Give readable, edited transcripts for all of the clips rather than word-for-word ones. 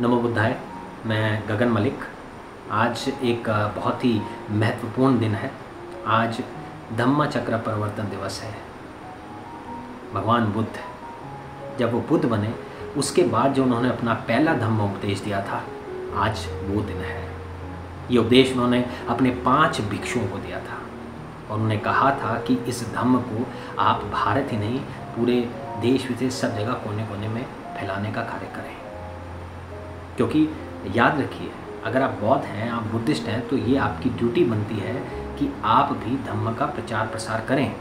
नमो बुद्धाय। मैं गगन मलिक। आज एक बहुत ही महत्वपूर्ण दिन है। आज धम्म चक्र परिवर्तन दिवस है। भगवान बुद्ध जब वो बुद्ध बने उसके बाद जो उन्होंने अपना पहला धम्म उपदेश दिया था, आज वो दिन है। ये उपदेश उन्होंने अपने 5 भिक्षुओं को दिया था और उन्होंने कहा था कि इस धम्म को आप भारत ही नहीं पूरे देश विदेश सब जगह कोने कोने में फैलाने का कार्य करें। क्योंकि याद रखिए, अगर आप बौद्ध हैं, आप बुद्धिस्ट हैं, तो ये आपकी ड्यूटी बनती है कि आप भी धम्म का प्रचार प्रसार करें।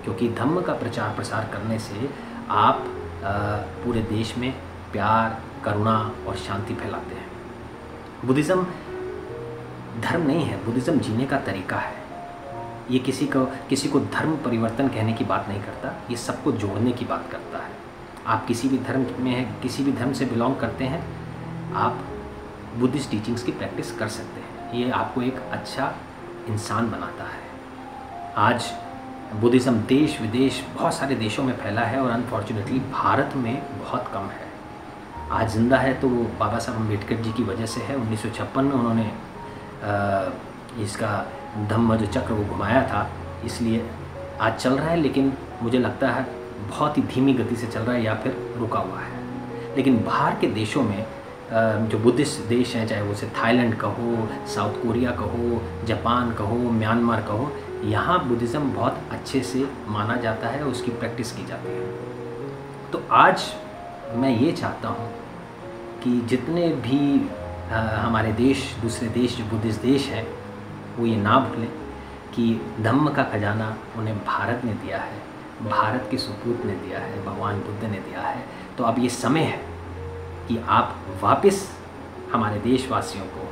क्योंकि धम्म का प्रचार प्रसार करने से आप पूरे देश में प्यार, करुणा और शांति फैलाते हैं। बुद्धिज़्म धर्म नहीं है, बुद्धिज़्म जीने का तरीका है। ये किसी को धर्म परिवर्तन कहने की बात नहीं करता, ये सबको जोड़ने की बात करता है। आप किसी भी धर्म में हैं, किसी भी धर्म से बिलोंग करते हैं, आप बुद्धिस्ट टीचिंग्स की प्रैक्टिस कर सकते हैं। ये आपको एक अच्छा इंसान बनाता है। आज बुद्धिज़्म देश विदेश बहुत सारे देशों में फैला है और अनफॉर्चुनेटली भारत में बहुत कम है। आज ज़िंदा है तो वो बाबा साहब अम्बेडकर जी की वजह से है। 1956 में उन्होंने इसका धम्म जो चक्र वो घुमाया था, इसलिए आज चल रहा है। लेकिन मुझे लगता है बहुत ही धीमी गति से चल रहा है या फिर रुका हुआ है। लेकिन बाहर के देशों में जो बुद्धिस्ट देश हैं, चाहे वो से थाईलैंड कहो, साउथ कोरिया कहो, जापान कहो, म्यांमार कहो, यहाँ बुद्धिज़्म बहुत अच्छे से माना जाता है, उसकी प्रैक्टिस की जाती है। तो आज मैं ये चाहता हूँ कि जितने भी हमारे देश, दूसरे देश जो बुद्धिस्ट देश हैं, वो ये ना भूलें कि धम्म का खजाना उन्हें भारत ने दिया है, भारत के सुपूत ने दिया है, भगवान बुद्ध ने दिया है। तो अब ये समय है कि आप वापस हमारे देशवासियों को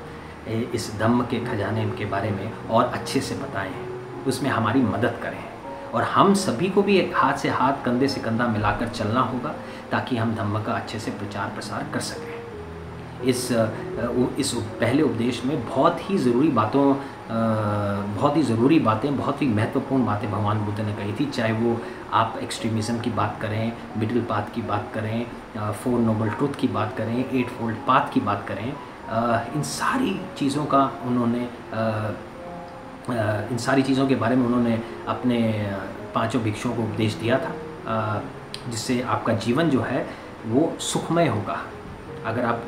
इस धम्म के खजाने के बारे में और अच्छे से बताएं, उसमें हमारी मदद करें और हम सभी को भी एक हाथ से हाथ, कंधे से कंधा मिलाकर चलना होगा ताकि हम धम्म का अच्छे से प्रचार प्रसार कर सकें। इस पहले उपदेश में बहुत ही ज़रूरी बातें, बहुत ही महत्वपूर्ण बातें भगवान बुद्ध ने कही थी। चाहे वो आप एक्सट्रीमिज़म की बात करें, मिडिल पाथ की बात करें, 4 नोबल ट्रुथ की बात करें, 8 फोल्ड पाथ की बात करें, इन सारी चीज़ों के बारे में उन्होंने अपने 5 भिक्षुओं को उपदेश दिया था, जिससे आपका जीवन जो है वो सुखमय होगा। अगर आप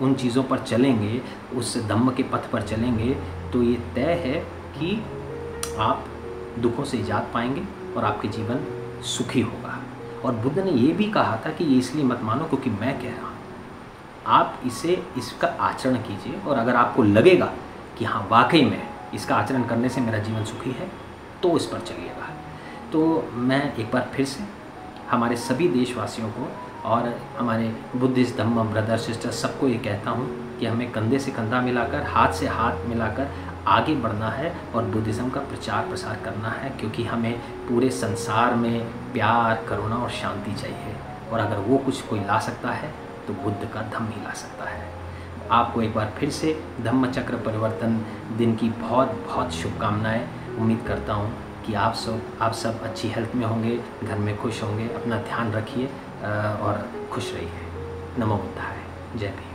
उन चीज़ों पर चलेंगे, उस धम्म के पथ पर चलेंगे, तो ये तय है कि आप दुखों से निजात पाएंगे और आपके जीवन सुखी होगा। और बुद्ध ने ये भी कहा था कि ये इसलिए मत मानो क्योंकि मैं कह रहा हूँ, आप इसका आचरण कीजिए और अगर आपको लगेगा कि हाँ वाकई में इसका आचरण करने से मेरा जीवन सुखी है, तो इस पर चलिएगा। तो मैं एक बार फिर से हमारे सभी देशवासियों को और हमारे बुद्धिस्ट धम्म ब्रदर सिस्टर सबको ये कहता हूँ कि हमें कंधे से कंधा मिलाकर, हाथ से हाथ मिलाकर आगे बढ़ना है और बुद्धिज़्म का प्रचार प्रसार करना है। क्योंकि हमें पूरे संसार में प्यार, करुणा और शांति चाहिए, और अगर वो कुछ कोई ला सकता है तो बुद्ध का धम्म ही ला सकता है। आपको एक बार फिर से धम्म चक्र परिवर्तन दिन की बहुत बहुत शुभकामनाएँ। उम्मीद करता हूँ कि आप सब अच्छी हेल्थ में होंगे, घर में खुश होंगे। अपना ध्यान रखिए और खुश रहिए। नमो बुद्धाय। जय भीम।